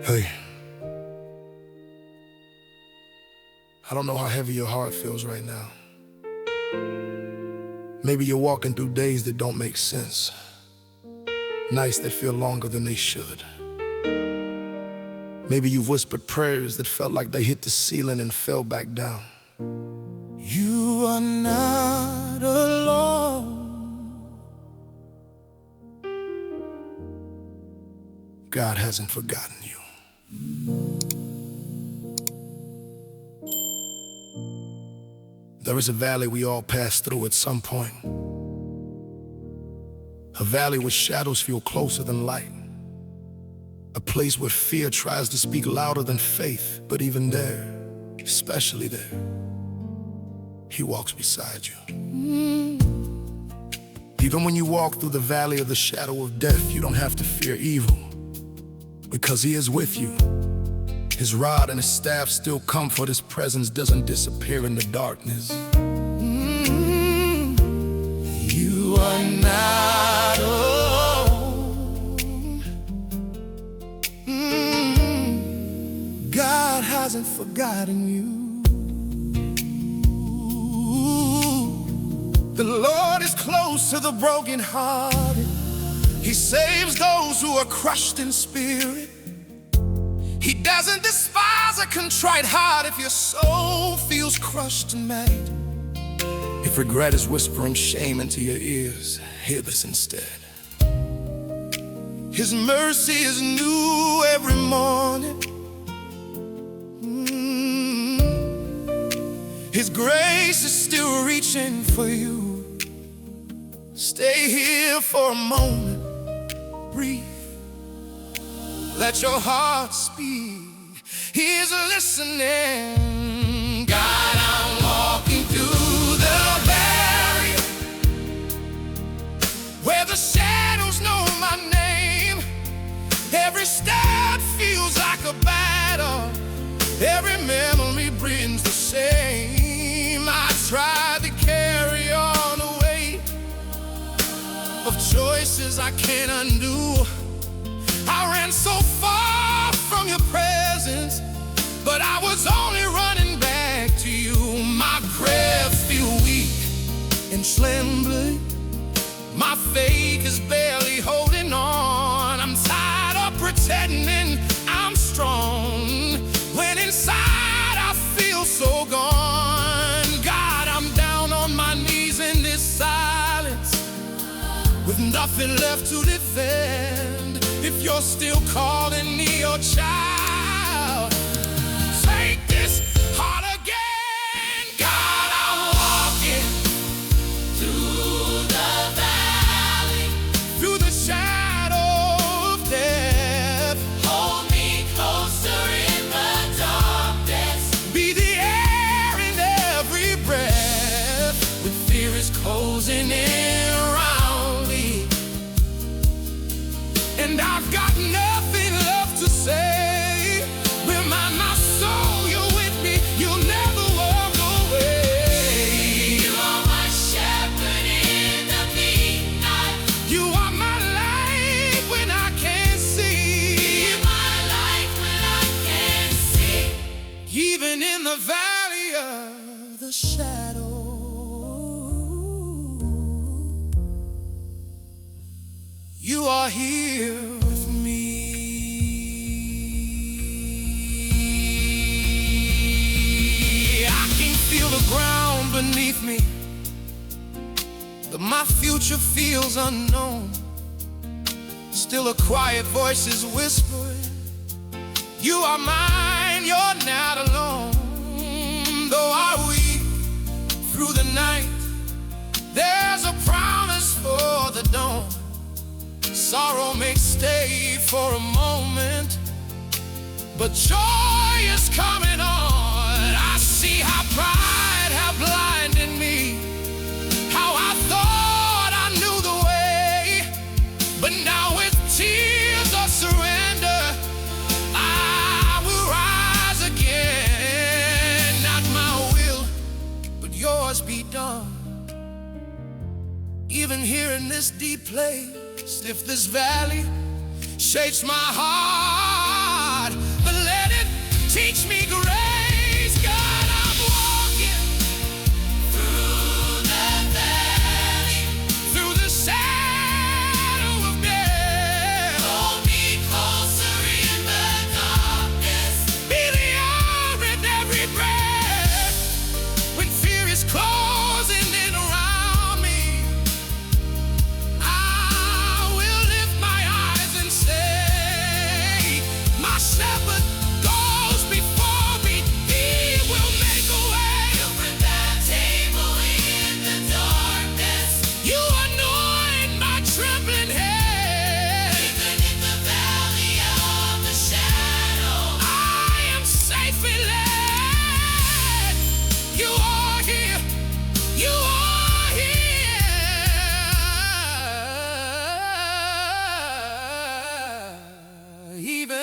Hey, I don't know how heavy your heart feels right now. Maybe you're walking through days that don't make sense, nights that feel longer than they should. Maybe you've whispered prayers that felt like they hit the ceiling and fell back down. You are not alone. God hasn't forgotten you. There is a valley we all pass through at some point. A valley where shadows feel closer than light. A place where fear tries to speak louder than faith. But even there, especially there, He walks beside you. Even when you walk through the valley of the shadow of death, you don't have to fear evil, because He is with you. His rod and His staff still comfort. His presence doesn't disappear in the darkness. You are not alone. God hasn't forgotten you. The Lord is close to the brokenhearted. He saves those who are crushed in spirit. He doesn't despise a contrite heart. If your soul feels crushed and made, if regret is whispering shame into your ears, hear this instead. His mercy is new every morning. His grace is still reaching for you. Stay here for a moment. Breathe. Let your heart speak. He's listening. God, I'm walking through the valley where the shadows know my name. Every step feels like a battle. Every memory brings the shame. I tried to carry all the weight of choices I can't undo. I ran so far from your presence, but I was only running back to you. My prayers feel weak and trembling. My faith is barely holding on. I'm tired of pretending I'm strong when inside I feel so gone. God, I'm down on my knees in this silence with nothing left to defend. If you're still calling me your child, take this heart again. God, I'm walking through the valley, through the shadow of death. Hold me closer in the darkness. Be the air in every breath. When fear is closing in around me, and I've got nothing left to say, remind my soul you're with me, you'll never walk away. You are my shepherd in the midnight. You are my light when I can't see. You're my light when I can't see. Even in the valley of the shadow, you are here with me. I can feel the ground beneath me, but my future feels unknown. Still a quiet voice is whispering, you are mine, you're not alone. Though I weep through the night, there's a promise for the dawn. Sorrow may stay for a moment, but joy is coming on. I see how pride had blinded me, how I thought I knew the way, but now with tears of surrender, I will rise again. Not my will, but yours be done. Even here in this deep place, if this valley shakes my heart,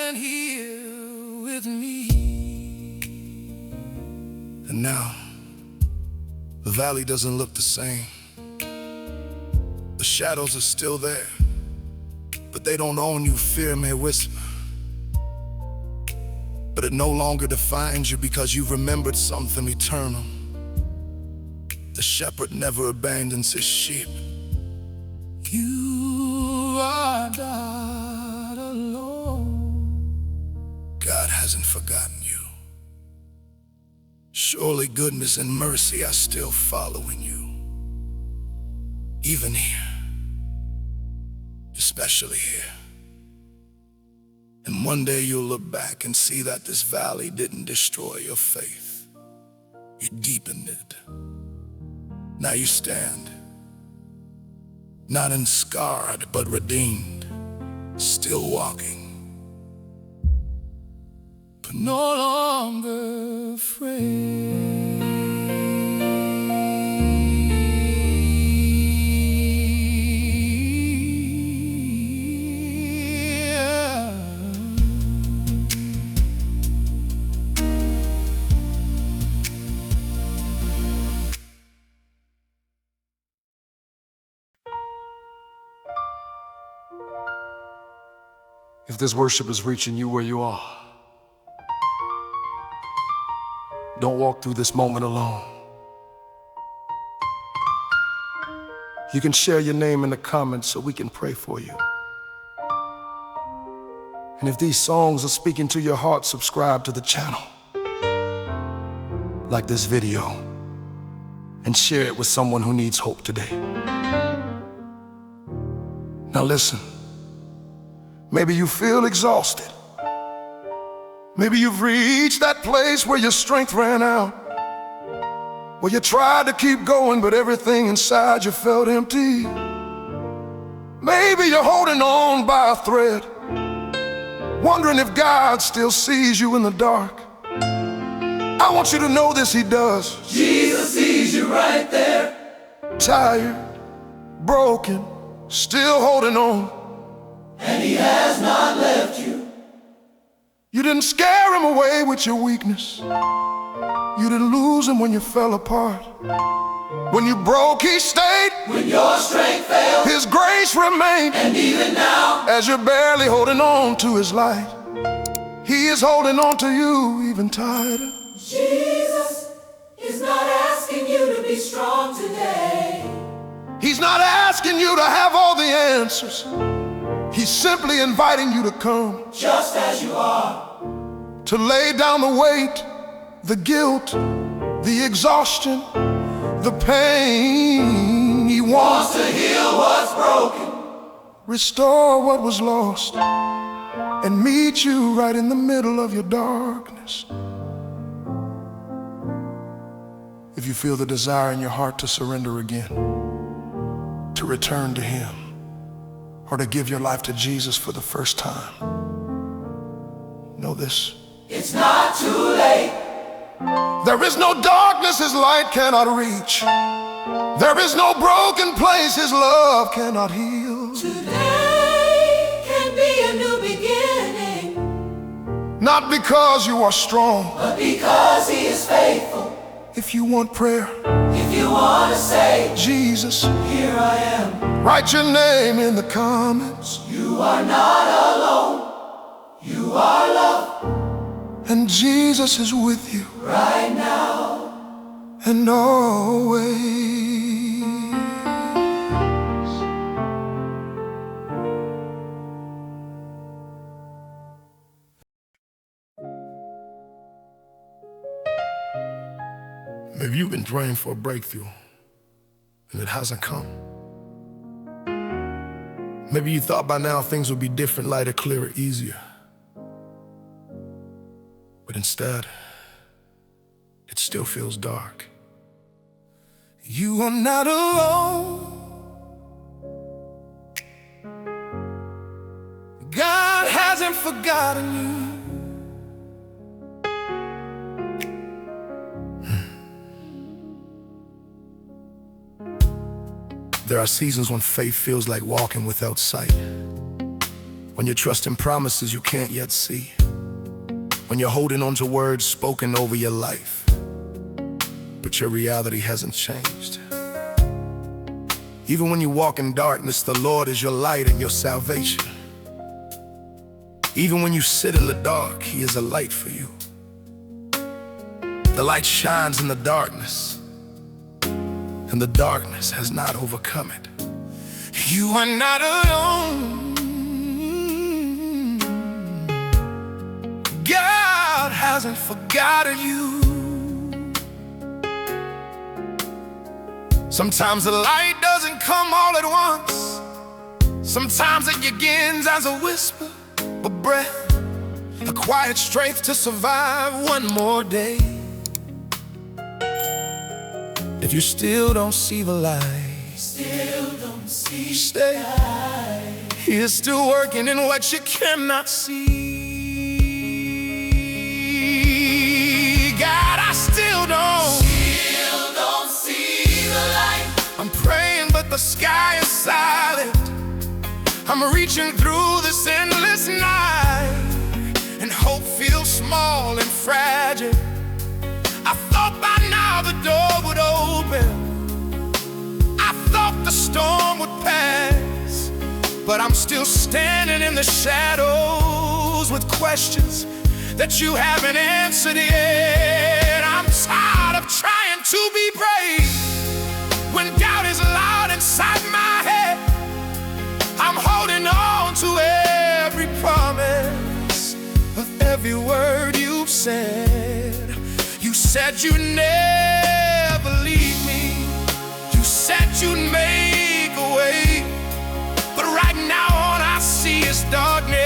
stand here with me. And now, the valley doesn't look the same. The shadows are still there, but they don't own you. Fear may whisper, but it no longer defines you, because you've remembered something eternal. The shepherd never abandons his sheep. You are not alone. God hasn't forgotten you. Surely goodness and mercy are still following you, even here, especially here. And one day you'll look back and see that this valley didn't destroy your faith. It deepened it. Now you stand, not scarred, but redeemed, still walking, but no longer afraid. If this worship is reaching you where you are, don't walk through this moment alone. You can share your name in the comments so we can pray for you. And if these songs are speaking to your heart, subscribe to the channel, like this video, and share it with someone who needs hope today. Now listen. Maybe you feel exhausted. Maybe you've reached that place where your strength ran out, where you tried to keep going, but everything inside you felt empty. Maybe you're holding on by a thread, wondering if God still sees you in the dark. I want you to know this, He does. Jesus sees you right there. Tired, broken, still holding on. And He has not left you. You didn't scare Him away with your weakness. You didn't lose Him when you fell apart. When you broke, He stayed. When your strength failed, His grace remained. and even now, As you're barely holding on to His light, He is holding on to you even tighter. Jesus is not asking you to be strong today. He's not asking you to have all the answers. He's simply inviting you to come, Just as you are. to lay down the weight, the guilt, the exhaustion, the pain. He wants To heal what's broken. restore what was lost, and meet you right in the middle of your darkness. If you feel the desire in your heart to surrender again, to return to Him, or to give your life to Jesus for the first time, know this: It's not too late. there is no darkness His light cannot reach. There is no broken place His love cannot heal. Today can be a new beginning, Not because you are strong. but because He is faithful. If you want prayer, If you want to say, Jesus, here I am, write your name in the comments. you are not alone. You are loved And Jesus is with you right now. and always. Maybe you've been praying for a breakthrough and it hasn't come. Maybe you thought by now things would be different, lighter, clearer, easier. But instead, it still feels dark. You are not alone. God hasn't forgotten you. There are seasons when faith feels like walking without sight, when you're trusting promises you can't yet see, when you're holding on to words spoken over your life, but your reality hasn't changed. Even when you walk in darkness, the Lord is your light and your salvation. Even when you sit in the dark, He is a light for you. The light shines in the darkness, and the darkness has not overcome it. You are not alone. God hasn't forgotten you. Sometimes the light doesn't come all at once. Sometimes it begins as a whisper, a breath, a quiet strength to survive one more day. If you still don't see the light, stay. He is still working in what you cannot see. God, I still don't see the light. I'm praying, but the sky is silent. I'm reaching through this endless night, and hope feels small and fragile. I thought by now the door would open. I thought the storm would pass, but I'm still standing in the shadows with questions that you haven't answered yet. I'm tired of trying to be brave when doubt is loud inside my head. I'm holding on to every promise of every word you've said. You said you'd never leave me. You said you'd make a way. But right now all I see is darkness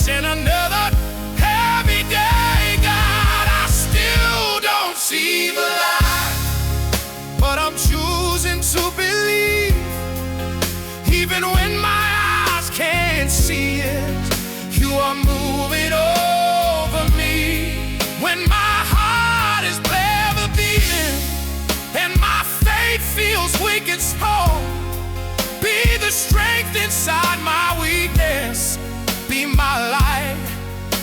and another heavy day. God, I still don't see the light, but I'm choosing to believe. Even when my eyes can't see it, you are moving over me. When my heart is never beating and my faith feels weak and small, be the strength inside my weakness. Be my light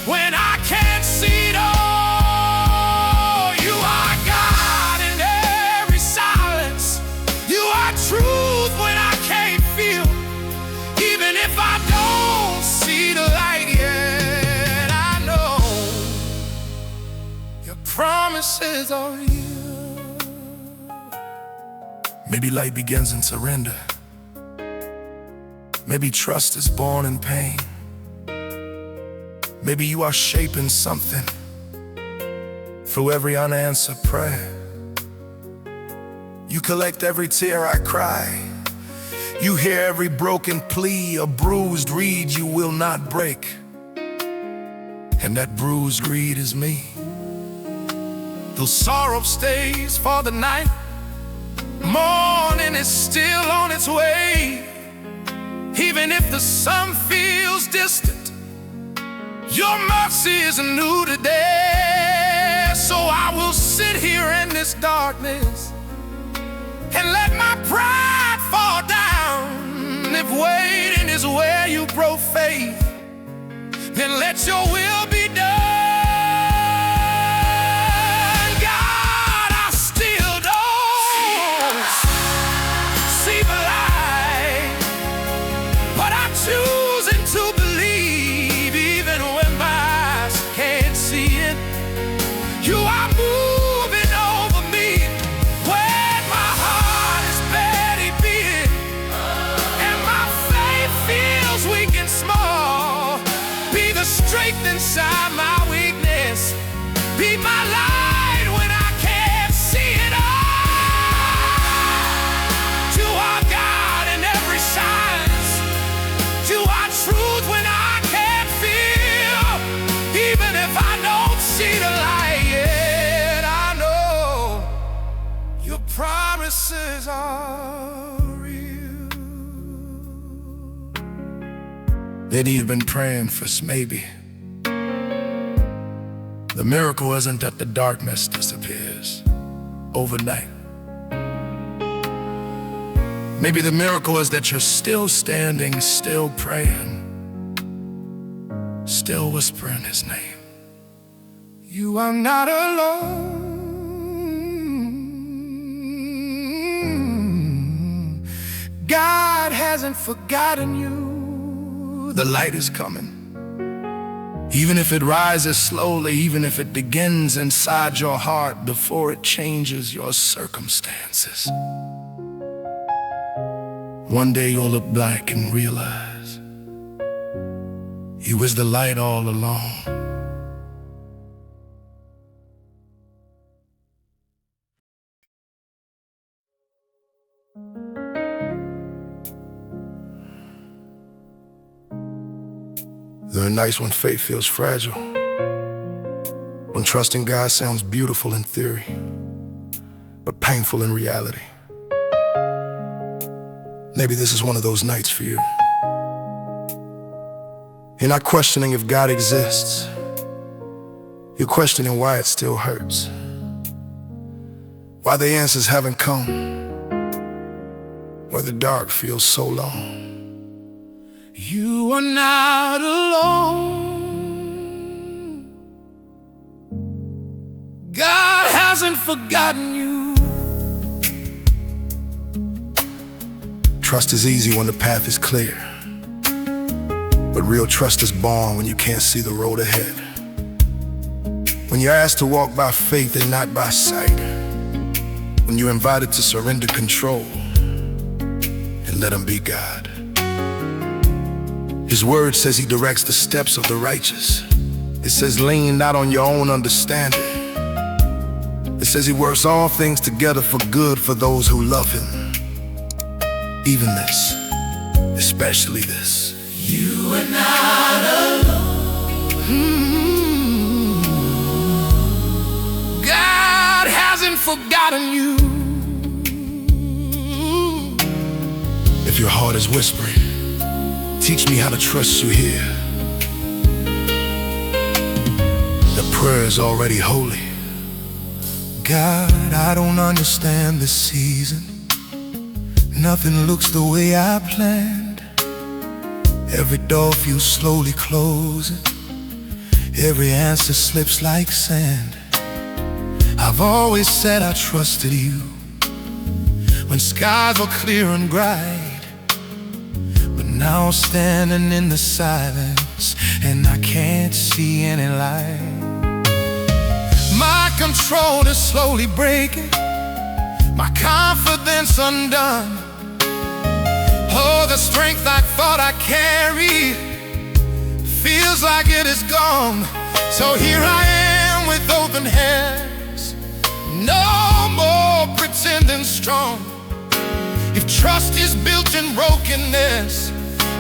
when I can't see it all. You are God in every silence. You are truth when I can't feel. Even if I don't see the light yet, I know your promises are real. Maybe light begins in surrender. Maybe trust is born in pain. Maybe you are shaping something through every unanswered prayer. You collect every tear I cry. You hear every broken plea, a bruised reed you will not break. And that bruised reed is me. Though sorrow stays for the night, morning is still on its way. Even if the sun feels distant, your mercy is new today. So I will sit here in this darkness and let my pride fall down. If waiting is where you broke faith, then let your will be done. God, I still don't see the light, but I'm choosing to believe. Even when my eyes can't see it, you are moving over me. When my heart is barely beating and my faith feels weak and small, be the strength inside my weakness. Be my light when I can't see it all. You are God in every silence. You are truth when I can't feel. Even if I don't see the light yet, I know your promises are real. Maybe you've been praying for maybe. The miracle isn't that the darkness disappears overnight. Maybe the miracle is that you're still standing, still praying, still whispering his name. You are not alone. God hasn't forgotten you. The light is coming. Even if it rises slowly, even if it begins inside your heart before it changes your circumstances. One day you'll look back and realize He was the light all along. There are nights when faith feels fragile, when trusting God sounds beautiful in theory, but painful in reality. Maybe this is one of those nights for you. You're not questioning if God exists. You're questioning why it still hurts, why the answers haven't come, why the dark feels so long. You are not alone. God hasn't forgotten you. Trust is easy when the path is clear, but real trust is born when you can't see the road ahead. When you're asked to walk by faith and not by sight. When you're invited to surrender control and let Him be God. His word says He directs the steps of the righteous. It says lean not on your own understanding. It says He works all things together for good for those who love Him. Even this, especially this. You are not alone. God hasn't forgotten you. If your heart is whispering, teach me how to trust you here. The prayer is already holy. God, I don't understand this season. Nothing looks the way I planned. Every door feels slowly closing. Every answer slips like sand. I've always said I trusted you when skies were clear and bright. Now I'm standing in the silence and I can't see any light. My control is slowly breaking, my confidence undone. Oh, the strength I thought I carried feels like it is gone. So here I am with open hands, no more pretending strong. If trust is built in brokenness,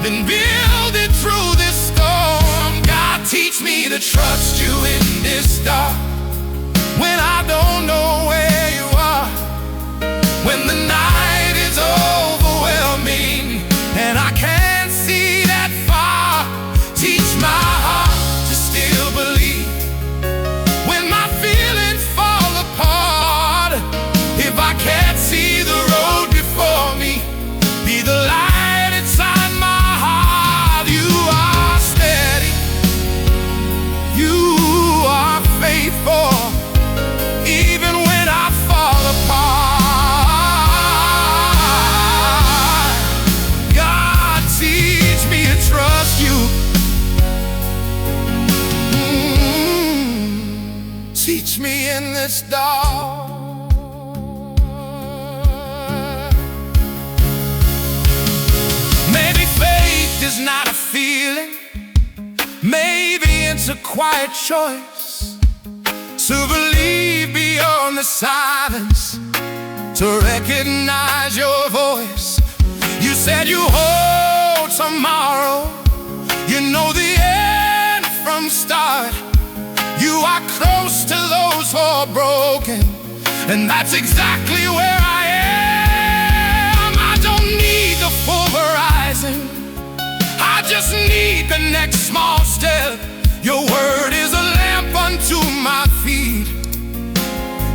then build it through this storm. God, teach me to trust you in this dark, when I don't know where you are, when the night is overwhelming and I can't see that far. Teach my heart to still believe when my feelings fall apart. If I can't see the road before me, be the light inside my heart. You are steady, you are faithful, even when I fall apart. God, teach me to trust you. Teach me in this dark. Maybe faith is not a feeling, maybe it's a quiet choice to believe beyond the silence, to recognize your voice. You said you hold tomorrow, you know the end from start. You are close to those who are broken, and that's exactly where I am. I don't need the full horizon, I just need the next small step. Your word is a lamp unto my feet,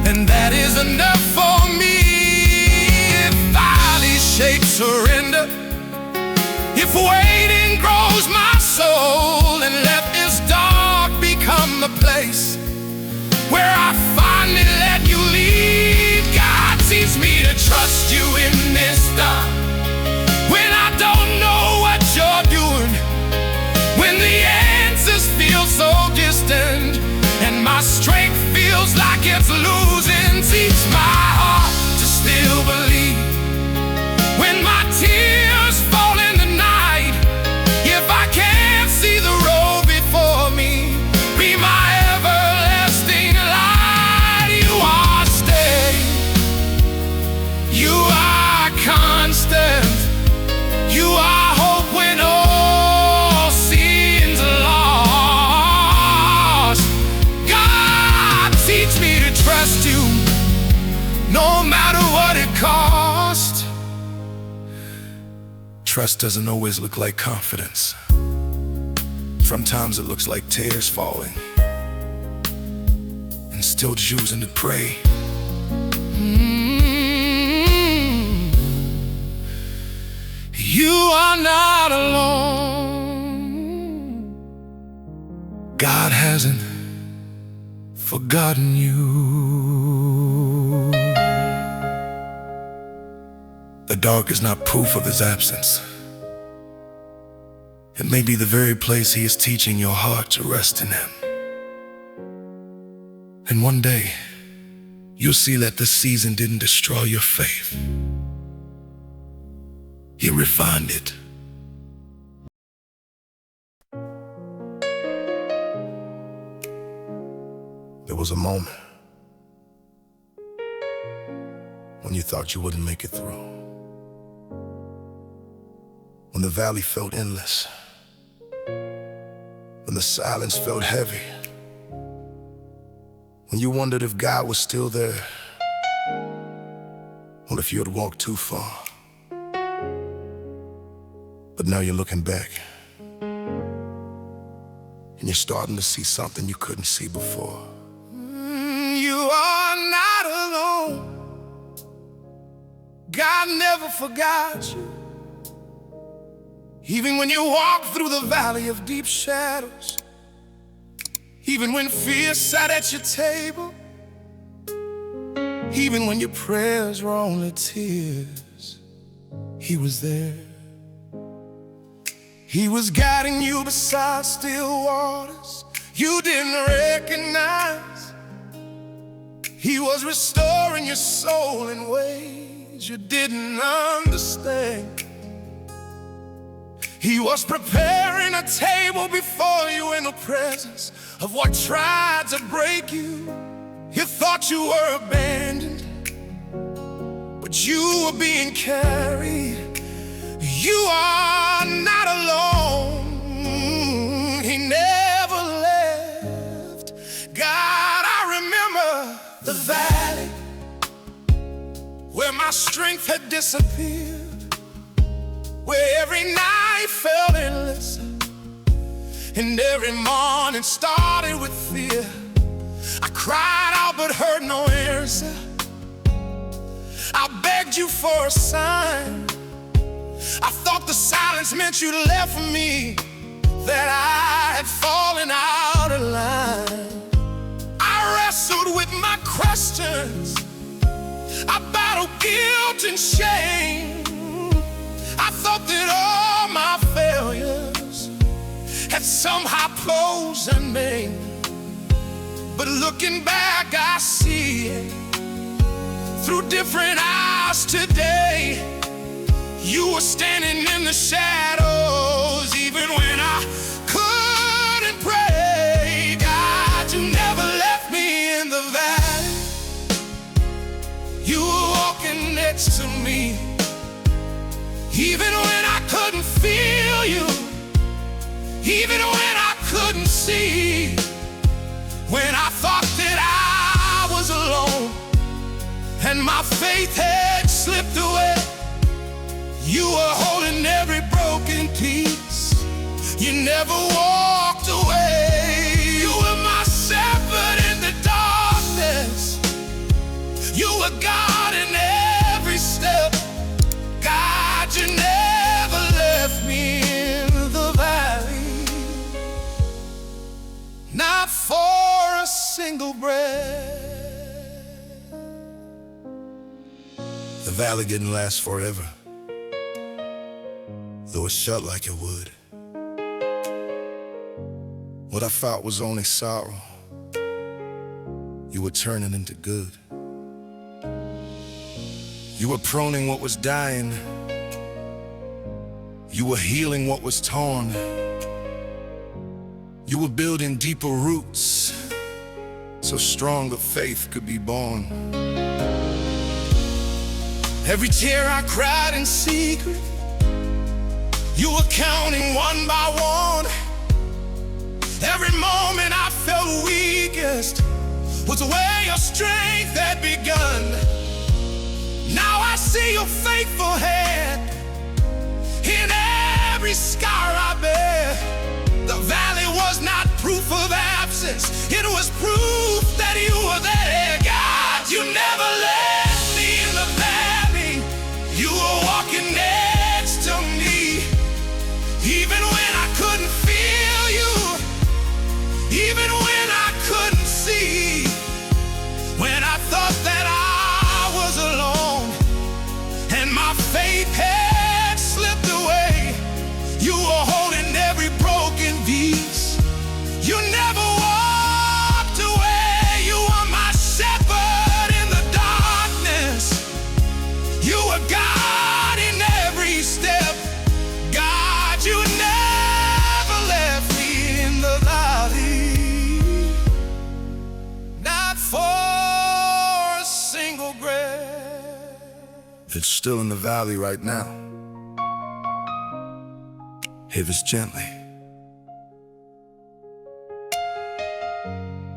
and that is enough for me. If valleys shake surrender, if waiting grows my soul, and let this you in this time. When I don't know what you're doing, when the answers feel so distant, and my strength feels like it's losing. Teach my heart to still believe. When my tears fall in the night, if I can't see the road before me, be my everlasting light. You are steady, you are constant, you are hope when all seems lost. God, teach me to trust you, no matter what it costs. Trust doesn't always look like confidence. Sometimes it looks like tears falling and still choosing to pray. You are not alone. God hasn't forgotten you. The dark is not proof of his absence. It may be the very place he is teaching your heart to rest in him. And one day, you'll see that this season didn't destroy your faith. He refined it. There was a moment when you thought you wouldn't make it through. When the valley felt endless. When the silence felt heavy. When you wondered if God was still there, or if you had walked too far. But now you're looking back, and you're starting to see something you couldn't see before. You are not alone. God never forgot you. Even when you walk through the valley of deep shadows, even when fear sat at your table, even when your prayers were only tears, he was there. He was guiding you beside still waters you didn't recognize. He was restoring your soul in ways you didn't understand. He was preparing a table before you in the presence of what tried to break you. You thought you were abandoned, but you were being carried. You are not alone. He never left. God, I remember the valley where my strength had disappeared, where every night felt endless and every morning started with fear. I cried out but heard no answer. I begged you for a sign. I thought the silence meant you left me, that I had fallen out of line. I wrestled with my questions. I battled guilt and shame. I thought that all my failures had somehow closed and made. But looking back, I see it through different eyes today. You were standing in the shadows even when I couldn't pray. God, you never left me in the valley. You were walking next to me even when I couldn't feel you, even when I couldn't see. When I thought that I was alone and my faith had slipped away, you were holding every broken piece. You never walked away. You were my shepherd in the darkness. You were God in every step. God, you never left me in the valley, not for a single breath. The valley didn't last forever, though it felt like it would. What I thought was only sorrow, you were turning into good. You were pruning what was dying. You were healing what was torn. You were building deeper roots, so strong the faith could be born. Every tear I cried in secret, you were counting one by one. Every moment I felt weakest was where your strength had begun. Now I see your faithful hand in every scar I bear. The valley was not proof of absence, it was proof that you were there. God, you never left me in the valley. You were walking next to me, even when I couldn't feel you, even when I couldn't see. When I thought that I was alone and my faith had slipped away, you were holding every broken piece. You never walked away. You were my shepherd in the darkness. You were God in every step. God, you never left me in the valley, not for a single breath. It's still in the valley right now. Hit us gently.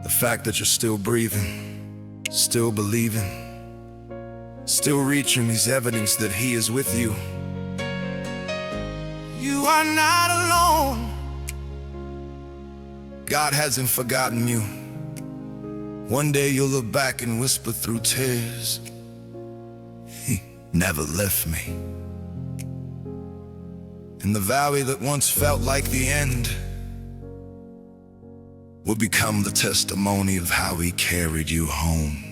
The fact that you're still breathing, still believing, still reaching is evidence that He is with you. You are not alone. God hasn't forgotten you. One day you'll look back and whisper through tears, He never left me. And the valley that once felt like the end will become the testimony of how He carried you home.